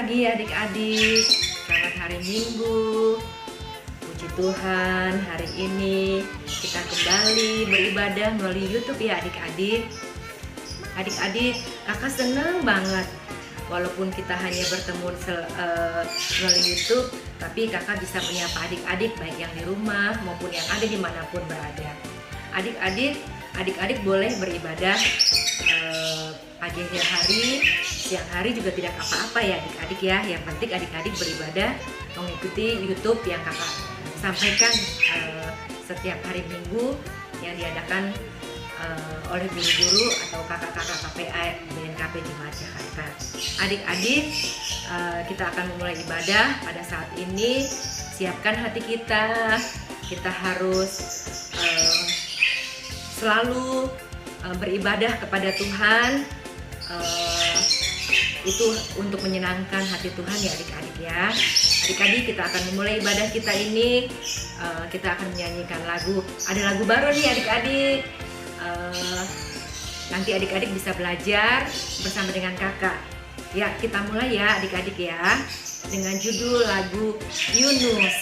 pagi adik-adik, selamat hari Minggu. Puji Tuhan, hari ini kita kembali beribadah melalui YouTube ya adik-adik. Adik-adik, kakak senang banget. Walaupun kita hanya bertemu melalui YouTube, tapi kakak bisa menyapa adik-adik baik yang di rumah maupun yang ada dimanapun berada. Adik-adik boleh beribadah pagi hari, siang hari juga tidak apa-apa ya adik-adik ya. Yang penting adik-adik beribadah mengikuti YouTube yang kakak sampaikan setiap hari Minggu yang diadakan oleh guru-guru atau kakak-kakak KPA BNKP Jemaat Jakarta. Adik-adik, kita akan memulai ibadah pada saat ini. Siapkan hati kita. Kita harus selalu beribadah kepada Tuhan. Itu untuk menyenangkan hati Tuhan ya adik-adik ya. Adik-adik, kita akan memulai ibadah kita ini. Kita akan menyanyikan lagu. Ada lagu baru nih adik-adik. Nanti adik-adik bisa belajar bersama dengan kakak. Ya, kita mulai ya adik-adik ya, dengan judul lagu Yunus.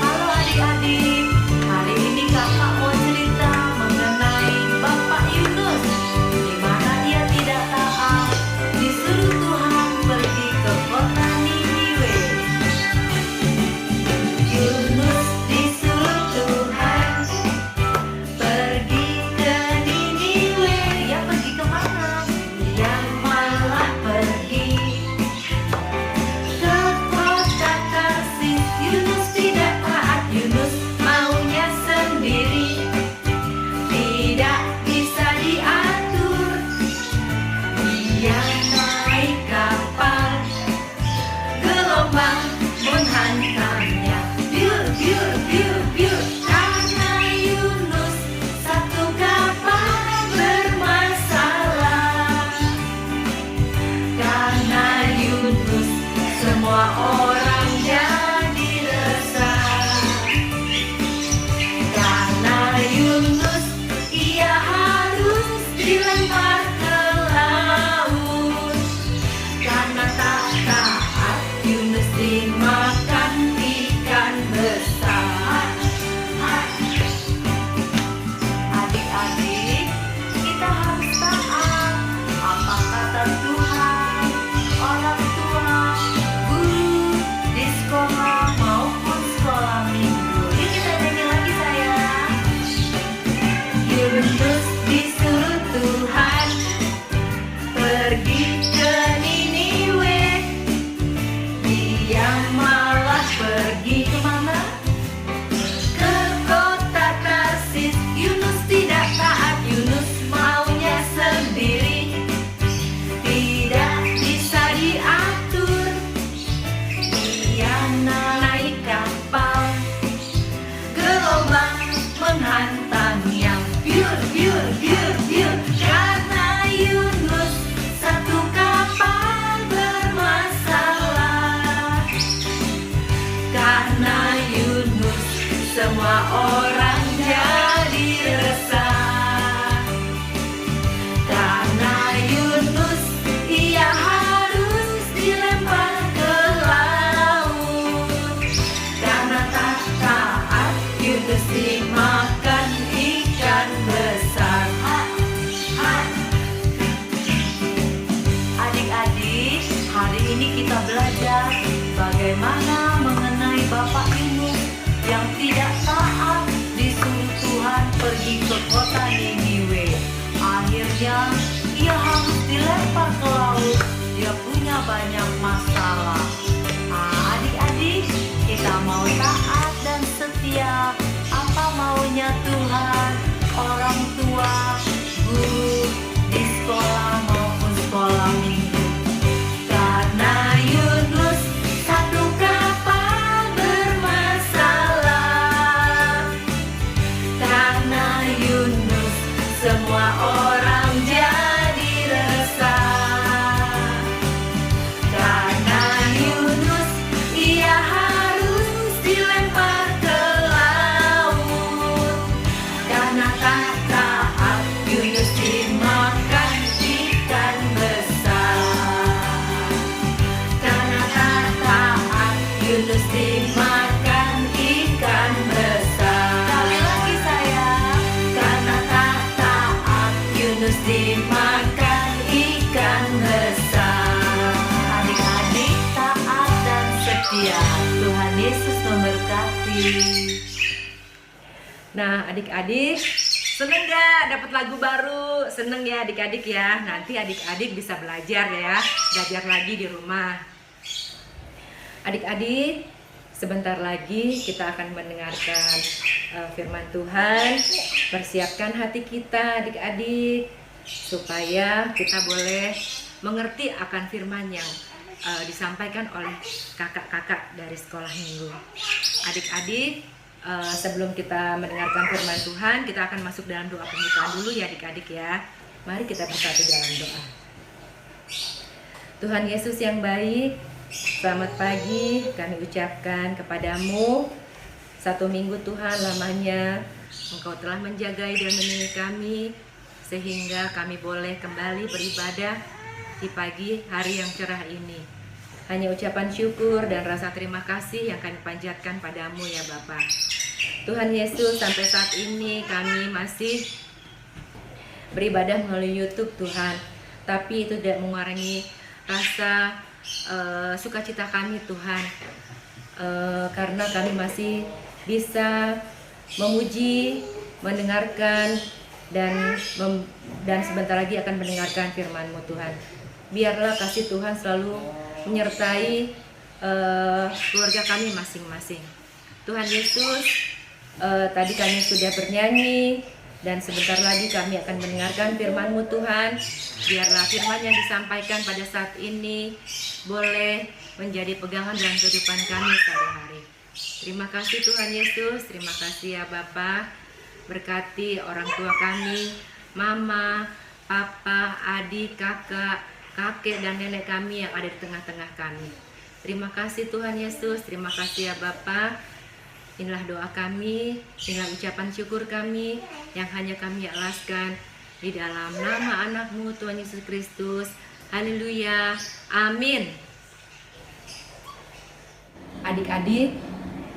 Halo adik-adik, hari ini kakak mau cerita mengenai Bapak Yunus, di mana ia tidak taat, disuruh Tuhan pergi ke kota Niniwe. Yunus disuruh Tuhan pergi ke Niniwe. Ya pergi kemana? Dia malah pergi ke kota Tarsis. Yunus tidak taat, Yunus maunya sendiri, tidak bisa diatur. Dia naik kapal, gelombang menghantamnya. Biur, biur, biur, biur. Karena Yunus satu kapal bermasalah. Karena Yunus semua orang jadi resah. Karena Yunus ia harus dilempar ke laut. Karena tak taat, Yunus dimakan ikan besar. Adik-adik, kita harus taat apa kata Tuhan, orang tua, guru di sekolah maupun sekolah minggu. Yuk kita nyanyi lagi sayang. Yunus disuruh Tuhan pergi ke Niniwe. Dia malah pergi kemana? Ke kota Tarsis. Yunus tidak taat, Yunus maunya sendiri, tidak bisa diatur. Dia naik kapal, gelombang menghantamnya. Biur, biur, biur, biur. Karena Yunus satu kapal bermasalah. Karena Yunus semua orang jadi resah. Karena Yunus ia harus dilempar ke laut. Karena tak taat, Yunus dimakan ikan besar. Adik-adik, hari ini kita belajar bagaimana mengenai Bapak Yunus yang tidak taat, disuruh Tuhan pergi ke kota Niniwe. Akhirnya ia harus dilempar ke laut. Dia punya banyak masalah. Adik-adik, kita mau taat dan setia apa maunya Tuhan. Orang tua, guru di sekolah maupun sekolah minggu. Karena Yunus satu kapal bermasalah. Karena Yunus semua orang jadi resah. Karena Ya, Tuhan Yesus memberkati. Nah, adik-adik, seneng nggak dapat lagu baru? Seneng ya adik-adik ya. Nanti adik-adik bisa belajar ya, belajar lagi di rumah. Adik-adik, sebentar lagi kita akan mendengarkan firman Tuhan. Persiapkan hati kita adik-adik, supaya kita boleh mengerti akan firman yang disampaikan oleh kakak-kakak dari sekolah minggu. Adik-adik, sebelum kita mendengarkan firman Tuhan, kita akan masuk dalam doa pembukaan dulu ya adik-adik ya. Mari kita bersatu dalam doa. Tuhan Yesus yang baik, selamat pagi kami ucapkan kepadamu. 1 minggu Tuhan lamanya Engkau telah menjagai dan melindungi kami, sehingga kami boleh kembali beribadah di pagi hari yang cerah ini. Hanya ucapan syukur dan rasa terima kasih yang kami panjatkan padamu ya Bapa. Tuhan Yesus, sampai saat ini kami masih beribadah melalui YouTube Tuhan, tapi itu tidak mengurangi rasa sukacita kami Tuhan, karena kami masih bisa memuji, mendengarkan, dan sebentar lagi akan mendengarkan firman-Mu Tuhan. Biarlah kasih Tuhan selalu menyertai keluarga kami masing-masing. Tuhan Yesus, tadi kami sudah bernyanyi dan sebentar lagi kami akan mendengarkan firman-Mu Tuhan. Biarlah firman yang disampaikan pada saat ini boleh menjadi pegangan dalam kehidupan kami sehari-hari. Terima kasih Tuhan Yesus, terima kasih ya Bapa. Berkati orang tua kami, mama, papa, adik, kakak, kakek dan nenek kami yang ada di tengah-tengah kami. Terima kasih Tuhan Yesus, terima kasih ya Bapa. Inilah doa kami, inilah ucapan syukur kami yang hanya kami alaskan di dalam nama anak-Mu Tuhan Yesus Kristus. Haleluya, amin. Adik-adik,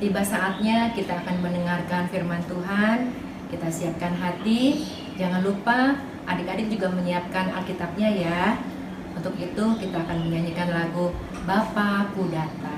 tiba saatnya kita akan mendengarkan firman Tuhan. Kita siapkan hati, jangan lupa adik-adik juga menyiapkan Alkitabnya ya. Untuk itu kita akan menyanyikan lagu Bapakku Datang.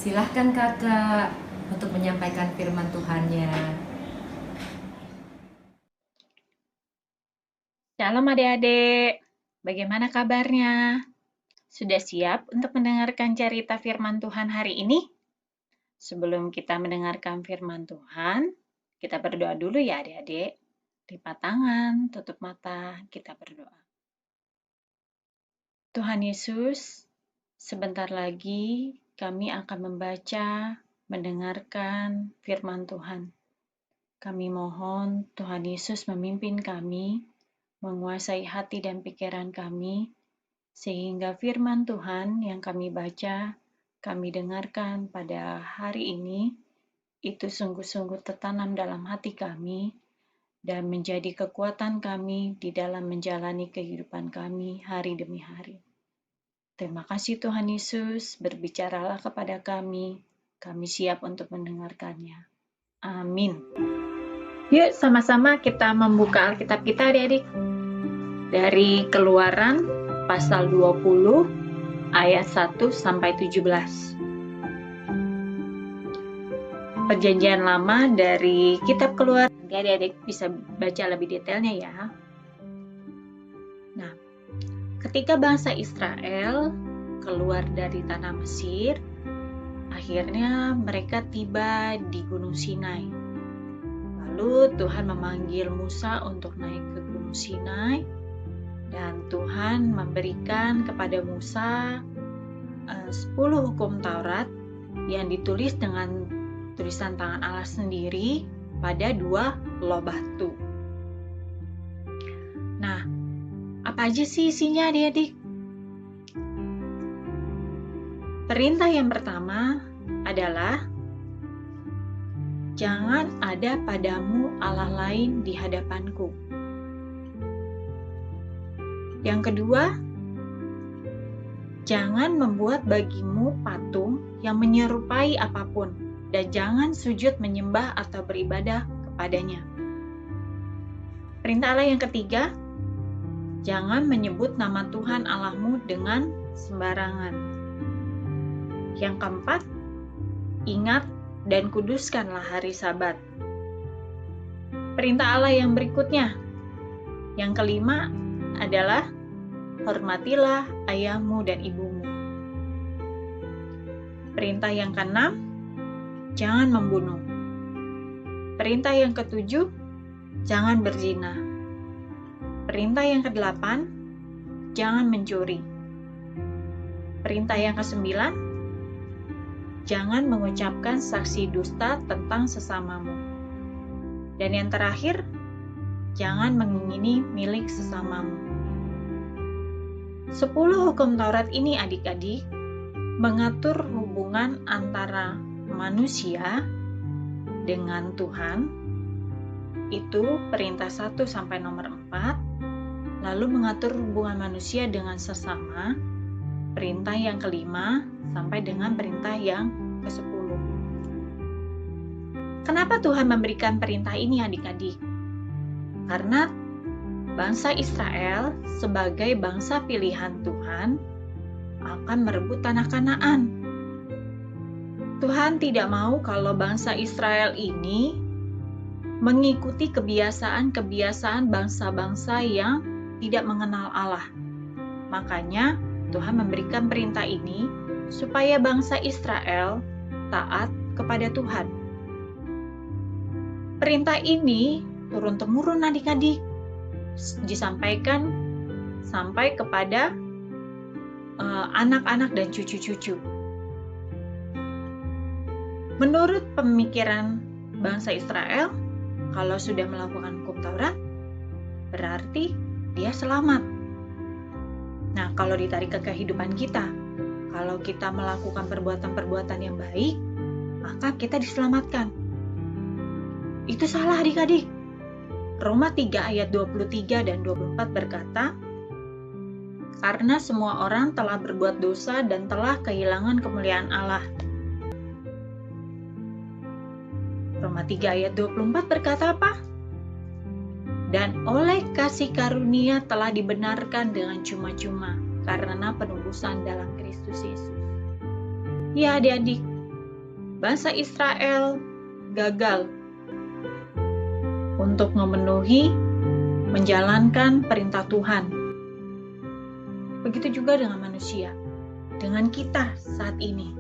Silahkan kakak untuk menyampaikan firman Tuhannya. Shalom adik-adik, bagaimana kabarnya? Sudah siap untuk mendengarkan cerita firman Tuhan hari ini? Sebelum kita mendengarkan firman Tuhan, kita berdoa dulu ya adik-adik. Lipat tangan, tutup mata, kita berdoa. Tuhan Yesus, sebentar lagi kami akan membaca, mendengarkan firman Tuhan. Kami mohon Tuhan Yesus memimpin kami, menguasai hati dan pikiran kami, sehingga firman Tuhan yang kami baca, kami dengarkan pada hari ini, itu sungguh-sungguh tertanam dalam hati kami, dan menjadi kekuatan kami di dalam menjalani kehidupan kami hari demi hari. Terima kasih Tuhan Yesus, berbicaralah kepada kami siap untuk mendengarkannya. Amin. Yuk sama-sama kita membuka Alkitab kita adik-adik. Dari Keluaran pasal 20 ayat 1 sampai 17. Perjanjian Lama dari Kitab Keluaran. Nanti adik-adik bisa baca lebih detailnya ya. Nah, ketika bangsa Israel keluar dari tanah Mesir, akhirnya mereka tiba di Gunung Sinai. Lalu Tuhan memanggil Musa untuk naik ke Gunung Sinai, dan Tuhan memberikan kepada Musa 10 hukum Taurat yang ditulis dengan tulisan tangan Allah sendiri pada 2 loh batu. Nah, apa aja sih isinya adik-adik? Perintah yang pertama adalah jangan ada padamu Allah lain di hadapanku. Yang kedua, jangan membuat bagimu patung yang menyerupai apapun, dan jangan sujud menyembah atau beribadah kepadanya. Perintah Allah yang ketiga, jangan menyebut nama Tuhan Allahmu dengan sembarangan. Yang keempat, ingat dan kuduskanlah hari Sabat. Perintah Allah yang berikutnya, yang kelima adalah hormatilah ayahmu dan ibumu. Perintah yang keenam, jangan membunuh. Perintah yang ketujuh, jangan berzina. Perintah yang kedelapan, jangan mencuri. Perintah yang kesembilan, jangan mengucapkan saksi dusta tentang sesamamu. Dan yang terakhir, jangan mengingini milik sesamamu. 10 hukum Taurat ini adik-adik mengatur hubungan antara manusia dengan Tuhan, itu perintah 1 sampai nomor 4, lalu mengatur hubungan manusia dengan sesama, perintah yang kelima sampai dengan perintah yang ke-10. Kenapa Tuhan memberikan perintah ini adik-adik? Karena bangsa Israel sebagai bangsa pilihan Tuhan akan merebut tanah Kanaan. Tuhan tidak mau kalau bangsa Israel ini mengikuti kebiasaan-kebiasaan bangsa-bangsa yang tidak mengenal Allah. Makanya Tuhan memberikan perintah ini supaya bangsa Israel taat kepada Tuhan. Perintah ini turun-temurun adik-adik, disampaikan sampai kepada anak-anak dan cucu-cucu. Menurut pemikiran bangsa Israel, kalau sudah melakukan hukum Taurat, berarti dia selamat. Nah, kalau ditarik ke kehidupan kita, kalau kita melakukan perbuatan-perbuatan yang baik, maka kita diselamatkan. Itu salah adik-adik. Roma 3 ayat 23 dan 24 berkata, karena semua orang telah berbuat dosa dan telah kehilangan kemuliaan Allah. Roma 3 ayat 24 berkata apa? Dan oleh kasih karunia telah dibenarkan dengan cuma-cuma karena penebusan dalam Kristus Yesus. Ya adik-adik, bangsa Israel gagal untuk memenuhi, menjalankan perintah Tuhan. Begitu juga dengan manusia, dengan kita saat ini.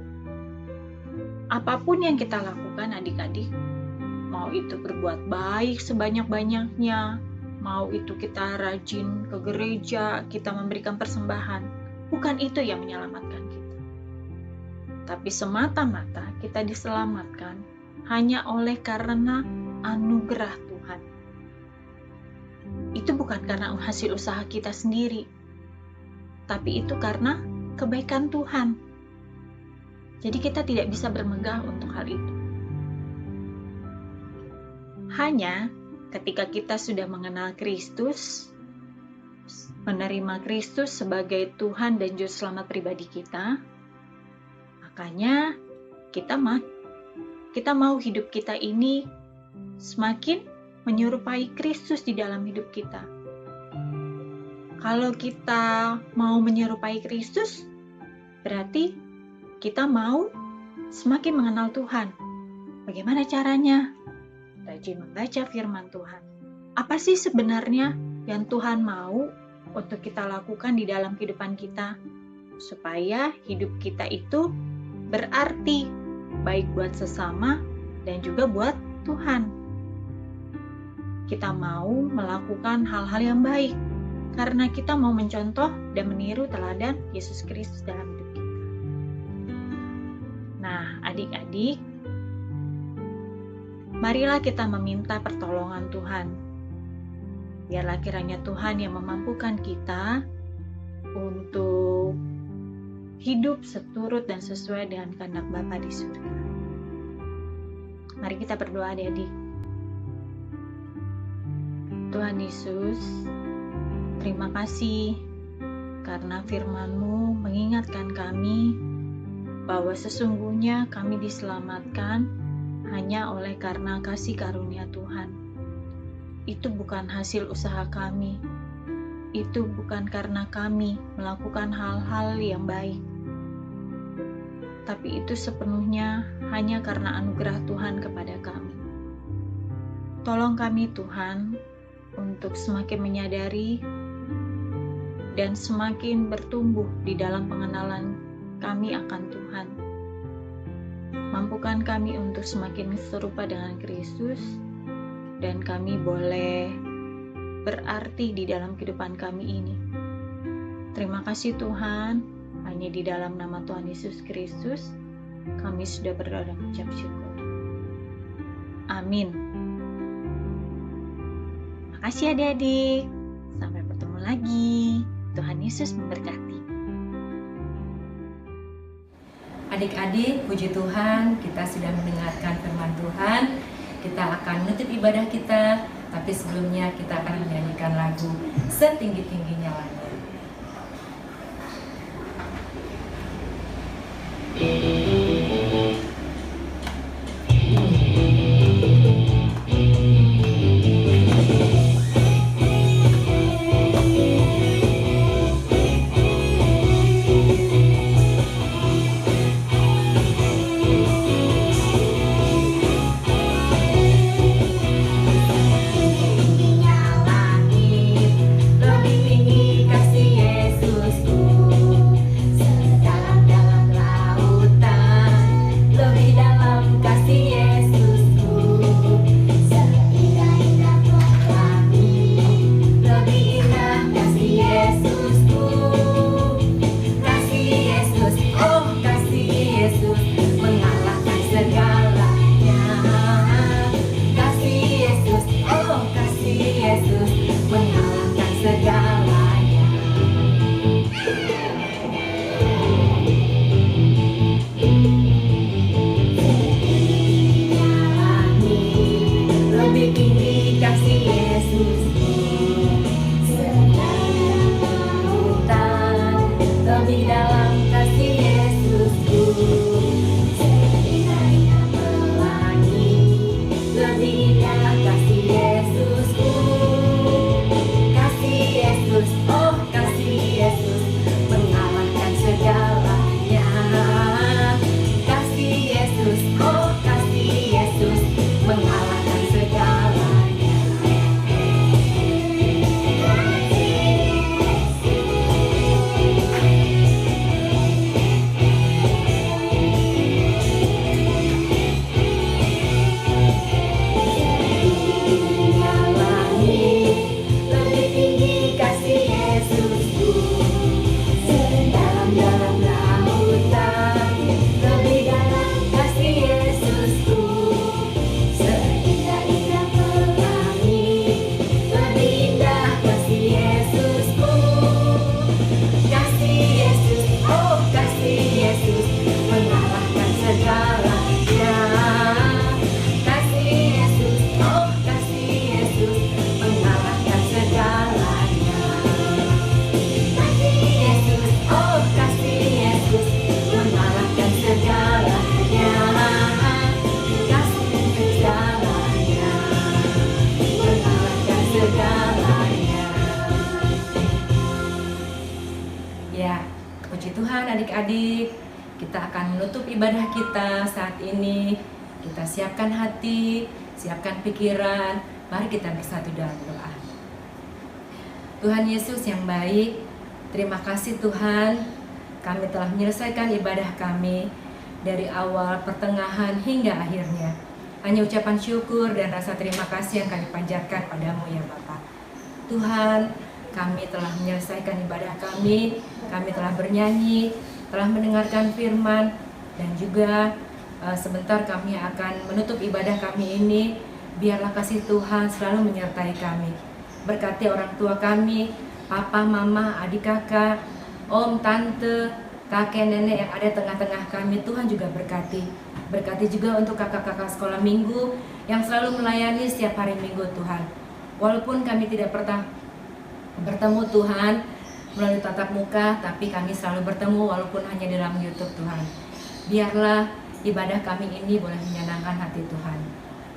Apapun yang kita lakukan adik-adik, mau itu berbuat baik sebanyak-banyaknya, mau itu kita rajin ke gereja, kita memberikan persembahan, bukan itu yang menyelamatkan kita. Tapi semata-mata kita diselamatkan hanya oleh karena anugerah Tuhan. Itu bukan karena hasil usaha kita sendiri, tapi itu karena kebaikan Tuhan. Jadi kita tidak bisa bermegah untuk hal itu. Hanya ketika kita sudah mengenal Kristus, menerima Kristus sebagai Tuhan dan Juru Selamat pribadi kita, makanya kita mau hidup kita ini semakin menyerupai Kristus di dalam hidup kita. Kalau kita mau menyerupai Kristus, berarti kita mau semakin mengenal Tuhan. Bagaimana caranya? Rajin membaca firman Tuhan. Apa sih sebenarnya yang Tuhan mau untuk kita lakukan di dalam kehidupan kita? Supaya hidup kita itu berarti, baik buat sesama dan juga buat Tuhan. Kita mau melakukan hal-hal yang baik, karena kita mau mencontoh dan meniru teladan Yesus Kristus dalam hidup kita. Nah, adik-adik, marilah kita meminta pertolongan Tuhan. Biarlah kiranya Tuhan yang memampukan kita untuk hidup seturut dan sesuai dengan kehendak Bapa di surga. Mari kita berdoa, adik-adik. Tuhan Yesus, terima kasih karena firman-Mu mengingatkan kami bahwa sesungguhnya kami diselamatkan hanya oleh karena kasih karunia Tuhan. Itu bukan hasil usaha kami. Itu bukan karena kami melakukan hal-hal yang baik. Tapi itu sepenuhnya hanya karena anugerah Tuhan kepada kami. Tolong kami Tuhan untuk semakin menyadari dan semakin bertumbuh di dalam pengenalan kami akan Tuhan. Mampukan kami untuk semakin serupa dengan Kristus, dan kami boleh berarti di dalam kehidupan kami ini. Terima kasih Tuhan, hanya di dalam nama Tuhan Yesus Kristus, kami sudah berdoa dan mengucap syukur. Amin. Makasih adik-adik, sampai bertemu lagi. Tuhan Yesus memberkati. Adik-adik, puji Tuhan, kita sudah mendengarkan firman Tuhan. Kita akan menutup ibadah kita, tapi sebelumnya kita akan menyanyikan lagu Setinggi-tingginya Langit. Sedalam-dalam lautan puji Tuhan adik-adik, kita akan menutup ibadah kita saat ini. Kita siapkan hati, siapkan pikiran, mari kita bersatu dalam doa. Tuhan Yesus yang baik, terima kasih Tuhan, kami telah menyelesaikan ibadah kami dari awal, pertengahan, hingga akhirnya. Hanya ucapan syukur dan rasa terima kasih yang kami panjatkan padamu ya Bapa. Tuhan, kami telah menyelesaikan ibadah kami telah bernyanyi, telah mendengarkan firman, dan juga sebentar kami akan menutup ibadah kami ini. Biarlah kasih Tuhan selalu menyertai kami. Berkati orang tua kami, papa, mama, adik kakak, om, tante, kakek, nenek yang ada tengah-tengah kami. Tuhan juga berkati. Berkati juga untuk kakak-kakak sekolah minggu yang selalu melayani setiap hari minggu Tuhan. Walaupun kami tidak pernah bertemu Tuhan melalui tatap muka, tapi kami selalu bertemu walaupun hanya dalam YouTube Tuhan. Biarlah ibadah kami ini boleh menyenangkan hati Tuhan.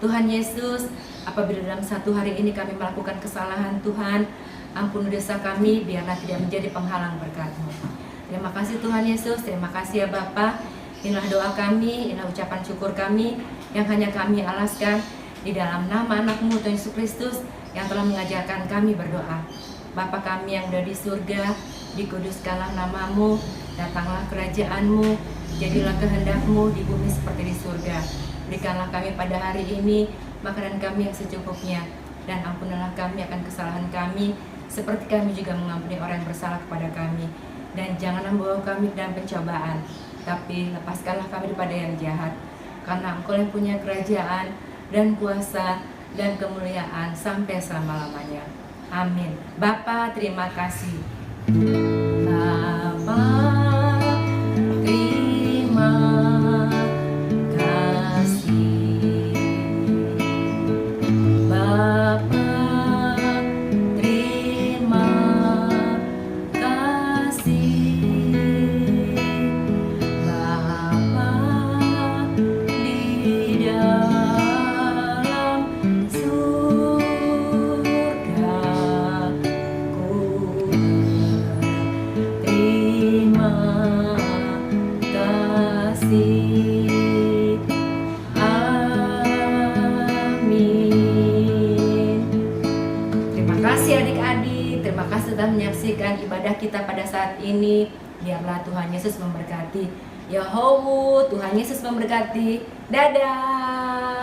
Tuhan Yesus, apabila dalam satu hari ini kami melakukan kesalahan Tuhan, ampuni dosa kami, biarlah tidak menjadi penghalang berkat-Mu. Terima kasih Tuhan Yesus, terima kasih ya Bapa. Inilah doa kami, inilah ucapan syukur kami yang hanya kami alaskan di dalam nama anak-Mu Tuhan Yesus Kristus yang telah mengajarkan kami berdoa. Bapa kami yang ada di surga, dikuduskanlah nama-Mu, datanglah kerajaan-Mu, jadilah kehendak-Mu di bumi seperti di surga. Berikanlah kami pada hari ini makanan kami yang secukupnya, dan ampunilah kami akan kesalahan kami, seperti kami juga mengampuni orang yang bersalah kepada kami. Dan janganlah membawa kami dalam pencobaan, tapi lepaskanlah kami daripada yang jahat, karena Engkau yang punya kerajaan dan kuasa dan kemuliaan sampai selama-lamanya. Amin. Bapa, terima kasih. Bapa, terima kasih. Bapa, terima kasih. Bapa di dalam surga, ku terima kasih. Amin. Terima kasih adik-adik, terima kasih telah menyaksikan ibadah kita pada saat ini. Biarlah Tuhan Yesus memberkati. Yahoo, Tuhan Yesus memberkati. Dadah.